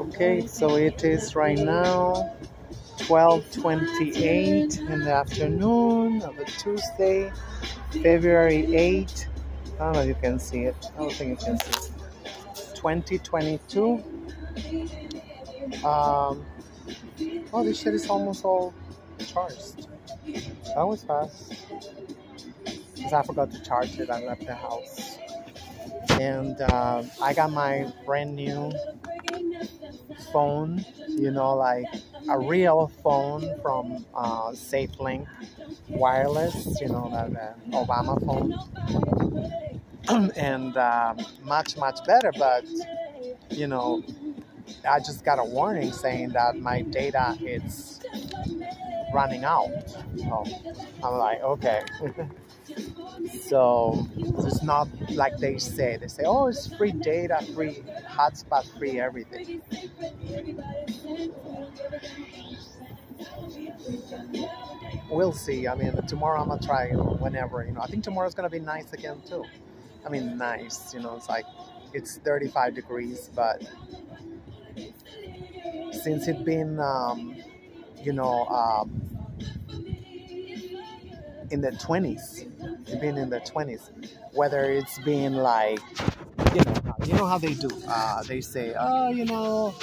Okay, so it is right now 12:28 in the afternoon of a Tuesday, February 8th. I don't know if you can see it. I don't think you can see it. 2022. Um, oh, this shit is almost all charged. That was fast. Because I forgot to charge it. I left the house. And I got my brand new phone, like a real phone from SafeLink Wireless, that Obama phone, and much, much better. But, you know, I just got a warning saying that my data is running out. So I'm like, okay. So it's not like they say. They say, oh, it's free data, free hotspot, free everything. We'll see. I mean, tomorrow I'm gonna try, whenever. I think tomorrow's gonna be nice again too. I mean, nice. It's like it's 35 degrees, but since it's been, in the 20s, it's been in the 20s. Whether it's been like, how they do. They say, oh,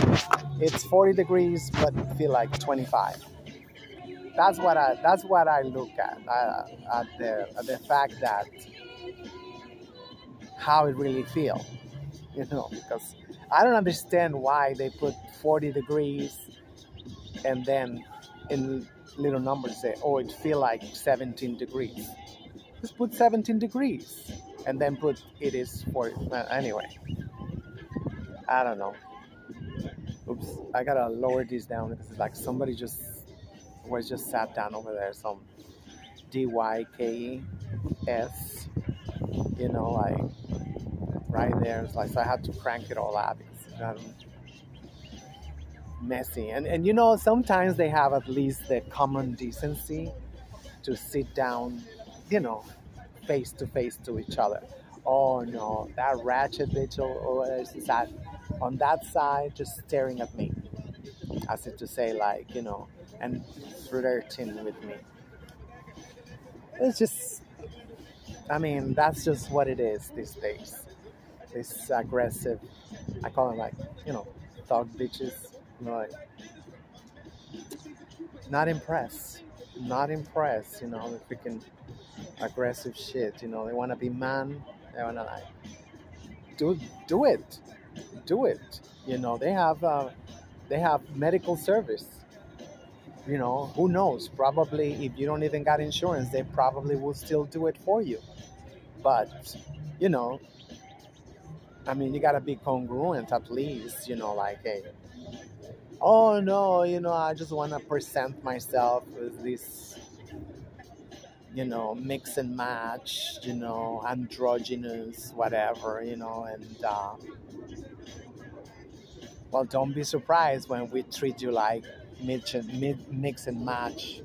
it's 40 degrees, but feel like 25. That's what I look at the fact that how it really feels, because I don't understand why they put 40 degrees and then in little numbers say, oh, it feel like 17 degrees. Just put 17 degrees and then put it is 40. Anyway, I don't know. Oops, I gotta lower this down because it's like somebody just sat down over there, some DYKES, like right there. It's like, so I had to crank it all out because it's messy. And sometimes they have at least the common decency to sit down, face to face to each other. Oh no, that ratchet bitch is sat on that side just staring at me, as if to say, like, and flirting with me. It's just, I mean, that's just what it is these days. This aggressive, I call them like, thug bitches, like, not impressed, the freaking aggressive shit, they want to be man, they want to like, do it, they have medical service. Who knows? Probably if you don't even got insurance, they probably will still do it for you. But, I mean, you gotta be congruent at least, like, hey, oh no, I just wanna present myself with this, mix and match, androgynous, whatever, and well, don't be surprised when we treat you like mix and match,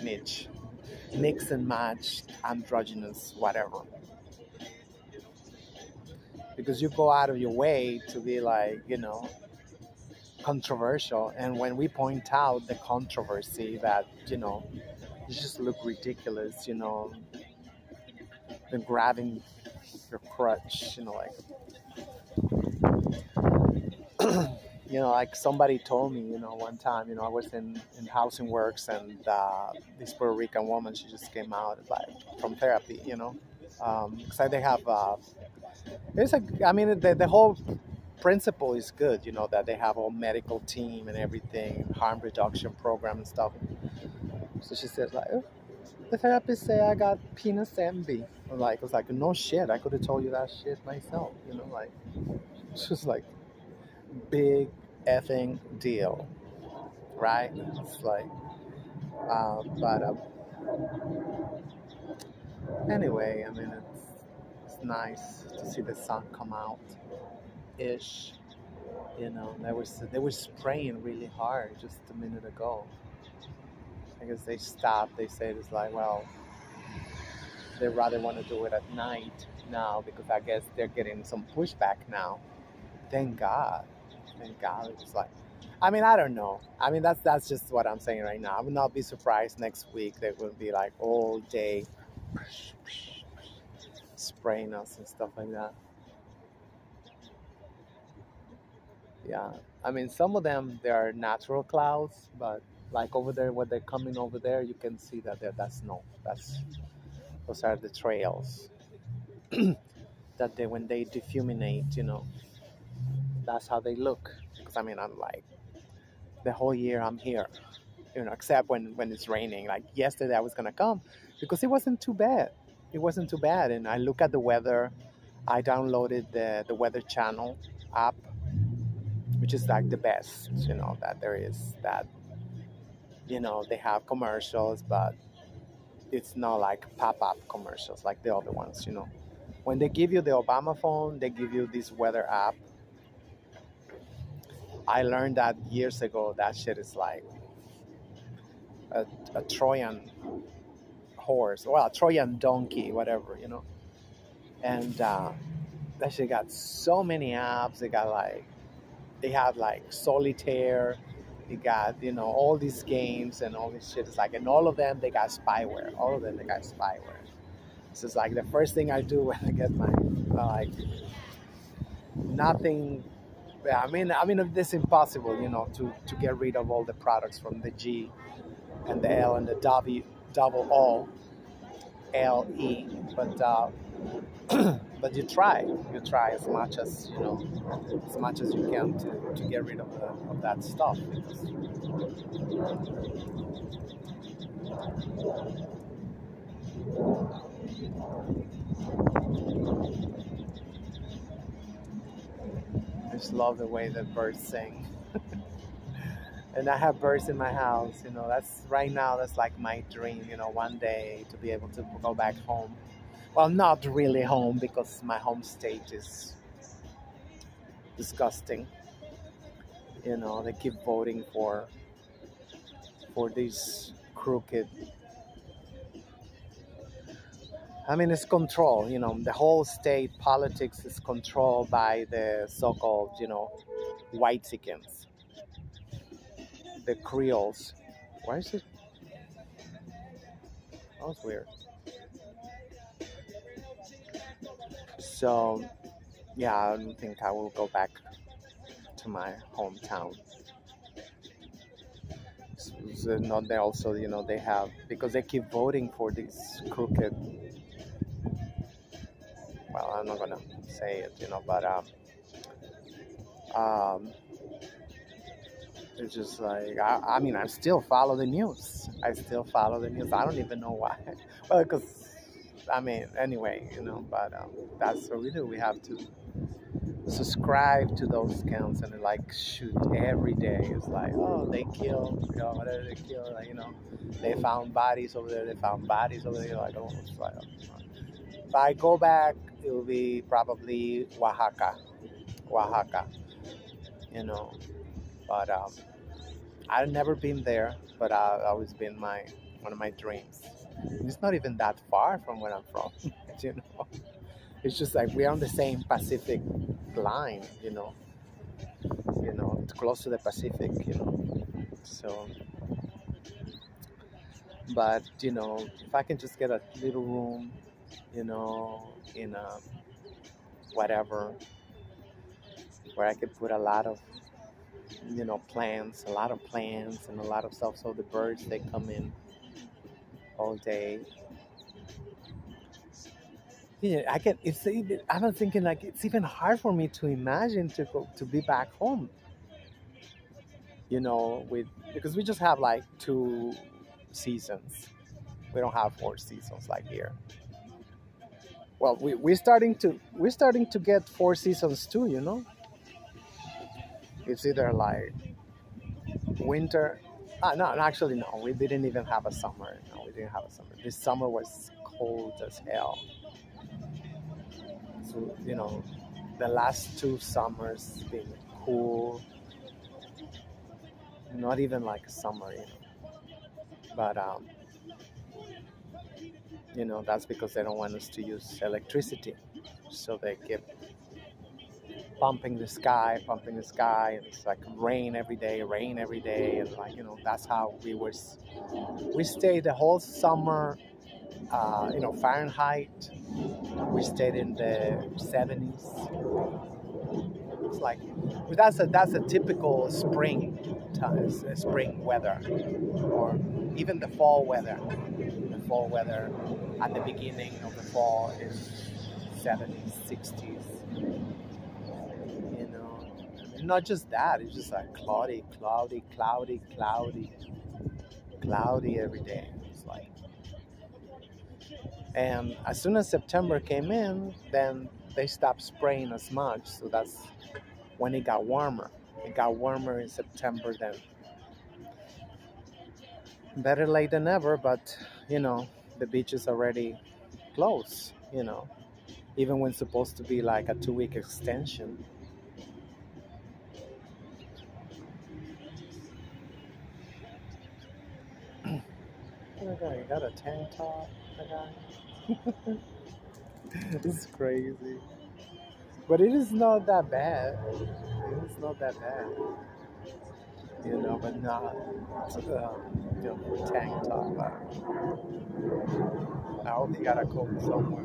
mix and match, androgynous, whatever. Because you go out of your way to be like, controversial. And when we point out the controversy that, you just look ridiculous, then grabbing your crutch, like, like somebody told me, one time, I was in Housing Works, and this Puerto Rican woman, she just came out like from therapy, because they have, it's like, I mean, the whole principle is good, that they have a medical team and everything, harm reduction program and stuff. So she says like, oh, the therapist say I got penis envy. I was like, no shit, I could have told you that shit myself, like, it's just like big effing deal, right? It's like, but anyway, I mean, it's nice to see the sun come out ish. They were spraying really hard just a minute ago. I guess they stopped. They said it's like, well, they rather want to do it at night now because I guess they're getting some pushback now. Thank God. Thank God. It's like, I mean, I don't know. I mean, that's just what I'm saying right now. I would not be surprised next week there will be like all day spraying us and stuff like that. Yeah. I mean, some of them they are natural clouds, but like over there, when they're coming over there, you can see that that's snow. That's those are the trails that they when they diffuminate. That's how they look. Because I mean, I'm like the whole year I'm here. Except when it's raining. Like yesterday, I was gonna come because it wasn't too bad. It wasn't too bad, and I look at the weather. I downloaded the Weather Channel app, which is like the best, that there is. That they have commercials, but it's not like pop-up commercials like the other ones. When they give you the Obama phone, they give you this weather app. I learned that years ago. That shit is like a, a Trojan horse, well, a Trojan donkey, whatever. And that shit got so many apps. They have like solitaire. They got all these games and all this shit. It's like, and all of them they got spyware. All of them they got spyware. So it's like the first thing I do when I get my like nothing. Yeah, I mean, it's impossible, to get rid of all the products from the G and the L and the W, double O, L E. But you try as much as you can to get rid of that stuff. I just love the way that birds sing. And I have birds in my house. That's right now. That's like my dream. One day to be able to go back home. Well, not really home because my home state is disgusting. They keep voting for these crooked. I mean, it's control. The whole state politics is controlled by the so-called, white chickens, the Creoles. Why is it? That was weird. So, yeah, I don't think I will go back to my hometown. So not they also, they have because they keep voting for these crooked. Well, I'm not gonna say it, but um, it's just like I mean, I still follow the news. I still follow the news. I don't even know why. Well, because I mean, anyway, but that's what we do. We have to subscribe to those accounts and like shoot every day. It's like, oh, they killed, whatever they killed, like, they found bodies over there. They found bodies over there. Like, oh, it's like, if I go back, it will be probably Oaxaca, you know. But I've never been there, but I've always been one of my dreams. And it's not even that far from where I'm from, you know. It's just like we're on the same Pacific line, it's close to the Pacific, So, but if I can just get a little room, in a whatever, where I could put a lot of, plants, a lot of plants and a lot of stuff, so the birds they come in all day. Yeah, I can. It's even. I'm thinking like it's even hard for me to imagine to be back home. With because we just have like 2 seasons. We don't have 4 seasons like here. Well, we're starting to get 4 seasons too. It's either like winter. No, actually no. We didn't even have a summer. No, we didn't have a summer. This summer was cold as hell. So the last 2 summers been cool. Not even like a summer. But that's because they don't want us to use electricity, so they give pumping the sky, and it's like rain every day, and like that's how we stayed the whole summer. Fahrenheit. We stayed in the 70s. It's like that's a typical spring time, spring weather, or even the fall weather. The fall weather at the beginning of the fall is 70s, 60s. And not just that, it's just like cloudy every day. It's like, and as soon as September came in, then they stopped spraying as much. So that's when it got warmer. It got warmer in September then. Better late than never, but the beach is already closed, even when it's supposed to be like a 2-week extension. You got a tank top, guy. It's crazy. But it is not that bad. It's not that bad. But not tank top. I hope you got a coat somewhere.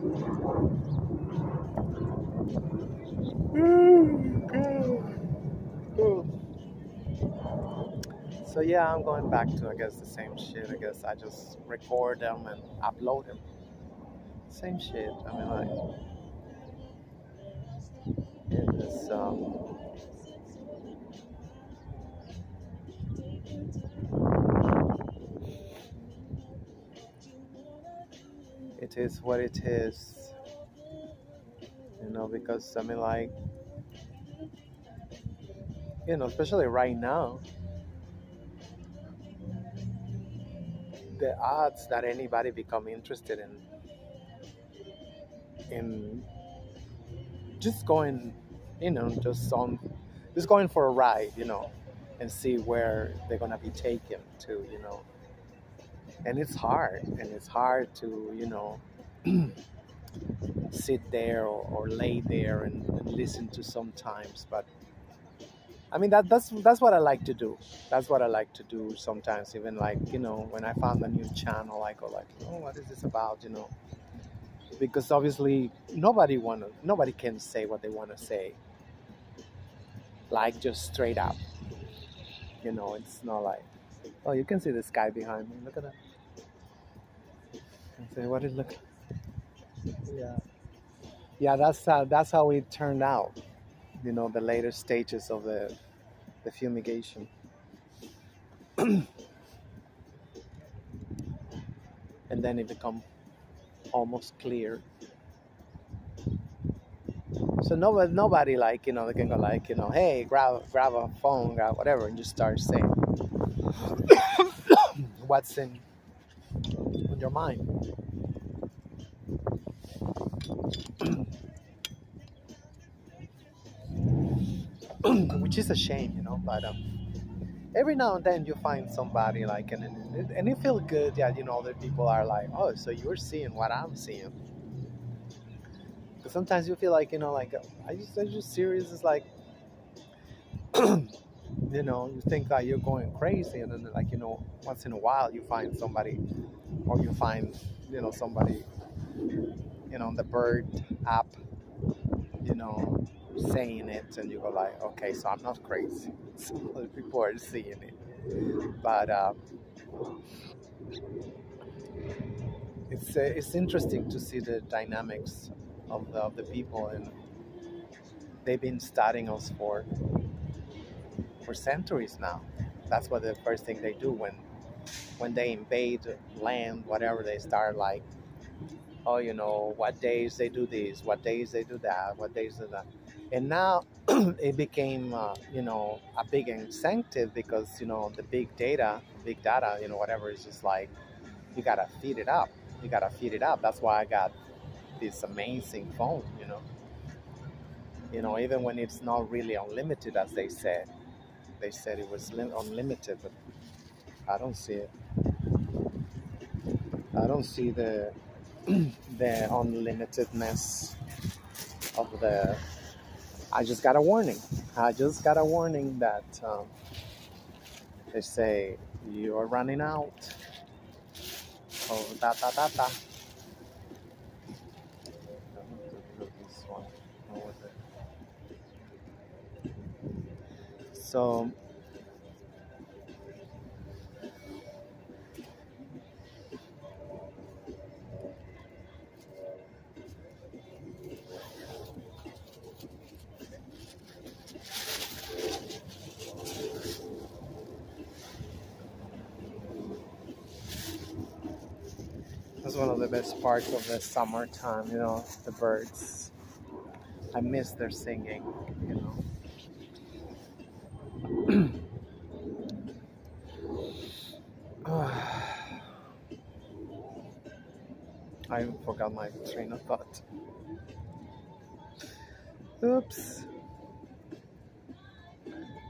So yeah, I'm going back to, I guess, the same shit. I guess I just record them and upload them. Same shit. I mean, like, it's it is what it is. Because I mean, like, especially right now, the odds that anybody become interested in just going, just going for a ride, and see where they're gonna be taken to, and it's hard, to, sit there or lay there and listen to sometimes, but I mean that's what I like to do. That's what I like to do sometimes. Even like when I found a new channel, I go like, oh, what is this about? Because obviously nobody can say what they want to say, like just straight up. It's not like, oh, you can see the sky behind me. Look at that. And say, what it look? Yeah. That's how it turned out. The later stages of the fumigation. And then it become almost clear. So nobody like, they can go like, hey, grab a phone, grab whatever, and just start saying what's in your mind. Which is a shame, but every now and then you find somebody like, and it feels good that, other people are like, oh, so you're seeing what I'm seeing. Because sometimes you feel like, like, are you just serious? It's like, you think that you're going crazy, and then like, once in a while you find somebody, or you find, somebody, on the Bird app, saying it, and you go like, okay, so I'm not crazy. Some other people are seeing it, but it's interesting to see the dynamics of the people, and they've been studying us for centuries now. That's what the first thing they do when they invade land, whatever, they start like, oh, what days they do this, what days they do that, what days do that. And now it became, a big incentive, because, the big data, whatever, is just like, you got to feed it up. That's why I got this amazing phone, even when it's not really unlimited, as they said. They said it was unlimited, but I don't see it. I don't see the unlimitedness of the I just got a warning. I just got a warning that they say you are running out. Oh, da da da da. This one. What was it? So that's one of the best parts of the summertime. You know, the birds. I miss their singing. You know. I forgot my train of thought. Oops.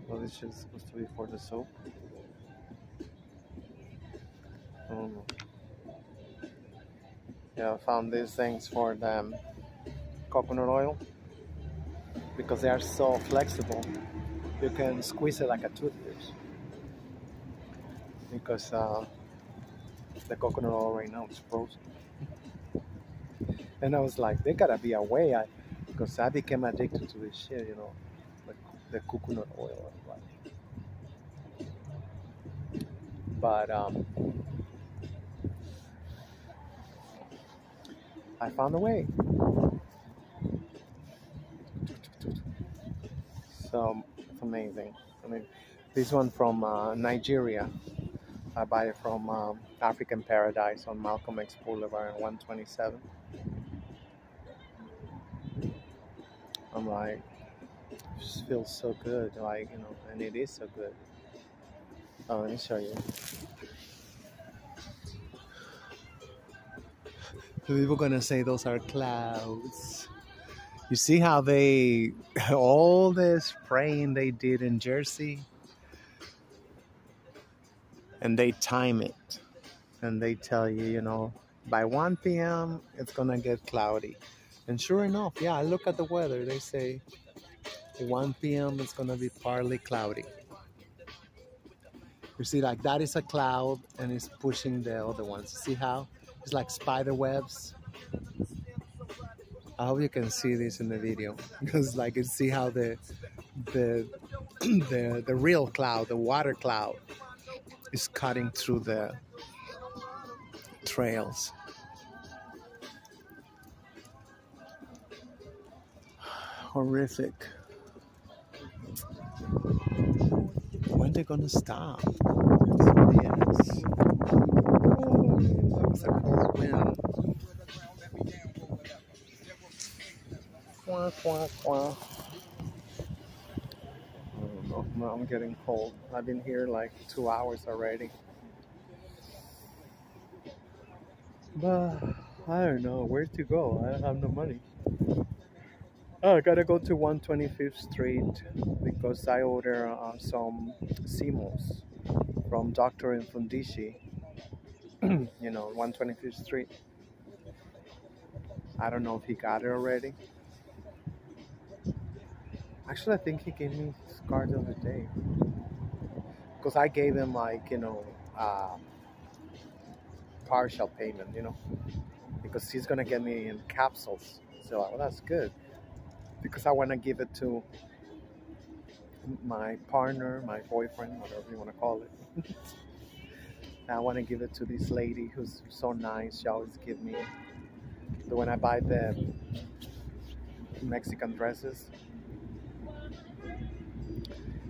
Well, this is supposed to be for the soap. I don't know. Yeah, I found these things for the coconut oil because they are so flexible. You can squeeze it like a toothbrush because the coconut oil right now is frozen. And I was like, there gotta be a way, because I became addicted to this shit, you know, like the coconut oil. But I found a way. So it's amazing. I mean, this one from Nigeria. I buy it from African Paradise on Malcolm X Boulevard on 127. I'm like, it just feels so good, like, you know, and it is so good. Oh, let me show you. People gonna say those are clouds. You see how they, all the spraying they did in Jersey, and they time it, and they tell you, you know, by 1 p.m. it's gonna get cloudy. And sure enough, yeah, I look at the weather, they say 1 p.m. it's gonna be partly cloudy. You see, like that is a cloud and it's pushing the other ones. See how? It's like spider webs. I hope you can see this in the video because like you see how the the real cloud, the water cloud, is cutting through the trails. Horrific. When they gonna stop? Yes. Oh, that was a cold wind. Quack, quack, quack. I don't know. No, I'm getting cold. I've been here like 2 hours already. But I don't know where to go. I don't have no money. Oh, I gotta go to 125th Street because I order some CMOS from Dr. Infundici. You know, 125th Street. I don't know if he got it already. Actually, I think he gave me his card the other day. Because I gave him, like, you know, partial payment, you know. Because he's going to get me in capsules. So, well, that's good. Because I want to give it to my partner, my boyfriend, whatever you want to call it. I want to give it to this lady who's so nice. She always gives me, when I buy the Mexican dresses,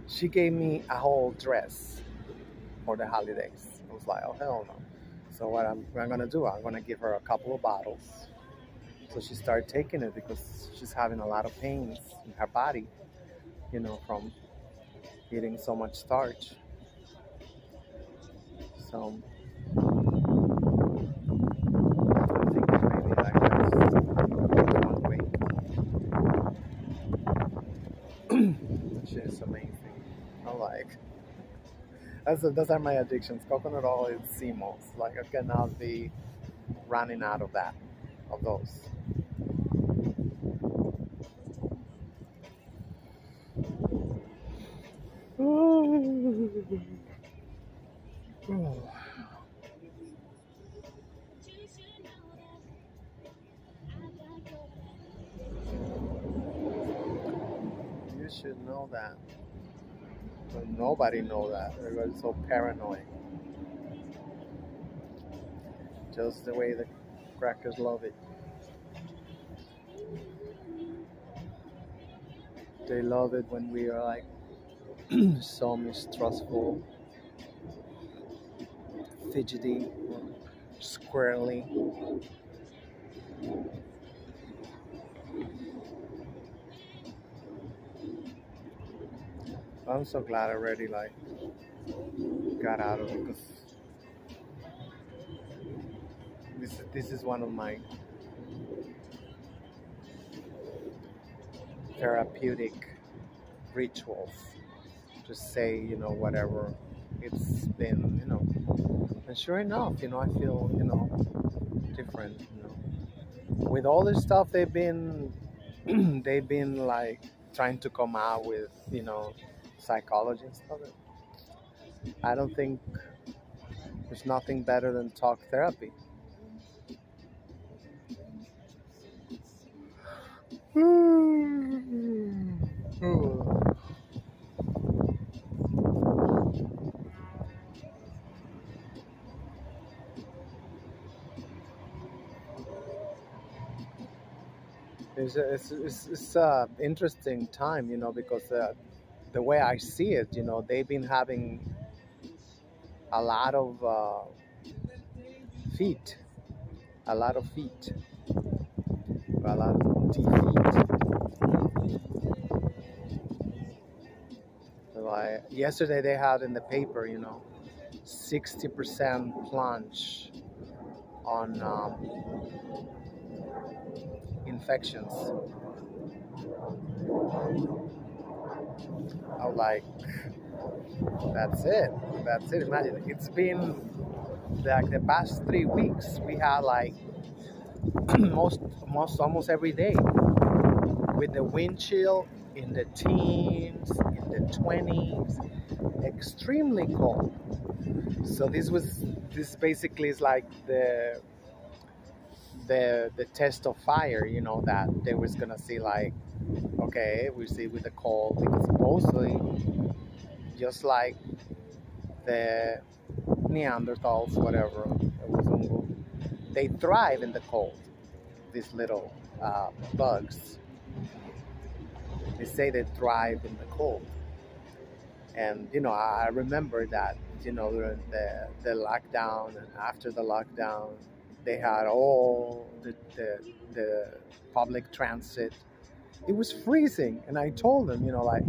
she gave me a whole dress for the holidays. I was like, oh, hell no. So what I'm going to do, I'm going to give her a couple of bottles. So she started taking it because she's having a lot of pains in her body, you know, from eating so much starch. So I think maybe like that's one way. Which is amazing. I like. Those are my addictions. Coconut oil and CMOS. Like I cannot be running out of those. You should know that, but nobody know that. Everybody's so paranoid. Just the way the crackers love it. They love it when we are like so mistrustful, fidgety, or squirrely. I'm so glad I already like got out of it because this is one of my therapeutic rituals. Just say, whatever it's been, and sure enough, I feel, different, with all the stuff they've been they've been like trying to come out with, psychology and stuff. I don't think there's nothing better than talk therapy. It's interesting time, because the way I see it, they've been having a lot of feet, a lot of feet, a lot of defeat. Like yesterday, they had in the paper, 60% plunge on infections. I was like, that's it. That's it. Imagine it's been like the past 3 weeks. We had like almost every day with the wind chill in the teens, in the 20s, extremely cold. So this basically is like the test of fire, that they was gonna see like, okay, we see with the cold because supposedly just like the Neanderthals, whatever, they thrive in the cold. These little bugs, they say they thrive in the cold. And I remember that during the lockdown and after the lockdown, they had all the public transit. It was freezing, and I told them, like,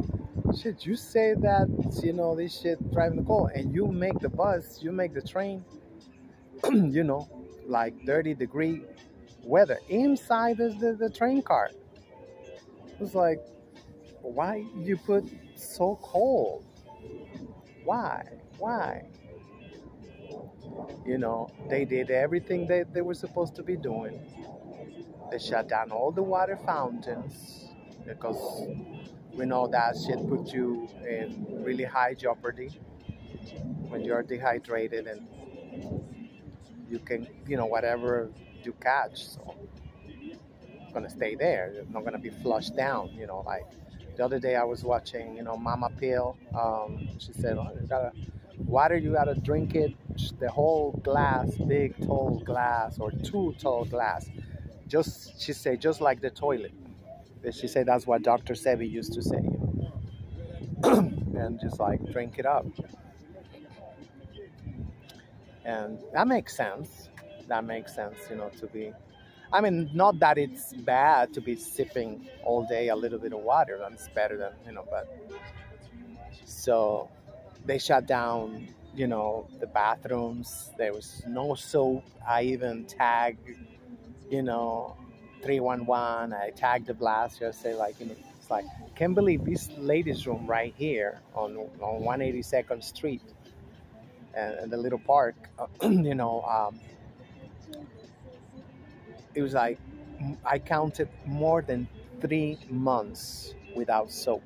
shit, you say that this shit driving the cold, and you make the bus, you make the train, like 30-degree weather inside the train car. It was like, why you put so cold? Why? They did everything they were supposed to be doing. They shut down all the water fountains because we know that shit puts you in really high jeopardy when you're dehydrated and you can, whatever you catch, so it's gonna stay there. It's not gonna be flushed down, like the other day I was watching, Mama Peel. She said, oh, you gotta drink it, the whole glass, big tall glass or two tall glass. She said, just like the toilet. She said that's what Dr. Sebi used to say, and just like drink it up. And that makes sense. To be. I mean, not that it's bad to be sipping all day a little bit of water. That's better than, but. So they shut down, the bathrooms. There was no soap. I even tagged, 311. I tagged the blast. Just say like, it's like, can't believe this ladies' room right here on 182nd Street and the little park, it was like I counted more than 3 months without soap.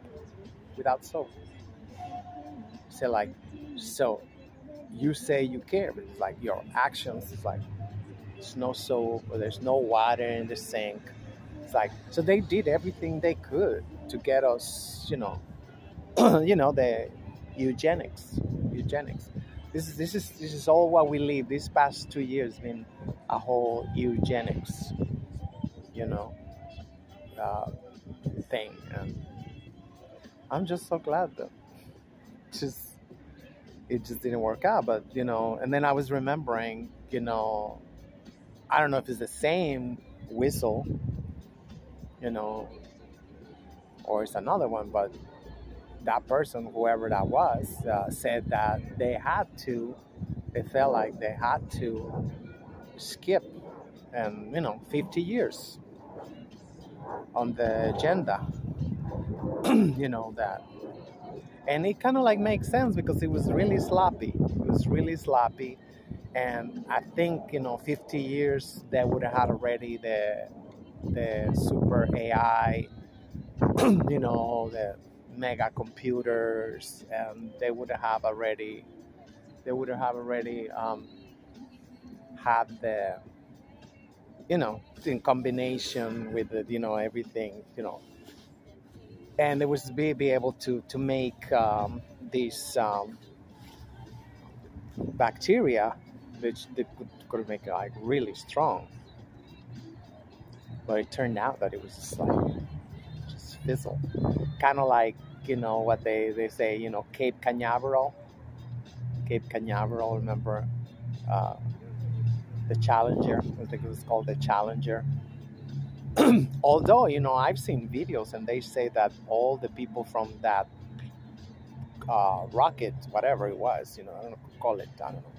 say like, so you say you care, but it's like your actions. It's like there's no soap or there's no water in the sink. It's like so they did everything they could to get us, the eugenics, eugenics. This is all what we live. These past 2 years been a whole eugenics, you know, uh, thing, and I'm just so glad that just it just didn't work out. But and then I was remembering, I don't know if it's the same whistle, you know, or it's another one, but that person, whoever that was, said that they felt like they had to skip, and 50 years on the agenda, that, and it kind of like makes sense because it was really sloppy. It was really sloppy, and I think 50 years they would have had already the super AI, the mega computers, and they would have already had the in combination with the everything, and they was be able to make these bacteria which they could make like really strong, but it turned out that it was just like just fizzle, kind of like what they say, Cape Canaveral, remember, uh, the Challenger. I think it was called the Challenger. Although, I've seen videos and they say that all the people from that rocket, whatever it was, I don't know, call it, I don't know,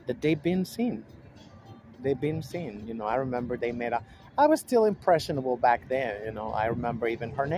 that they've been seen. They've been seen. I remember they made I was still impressionable back then. I remember even her name.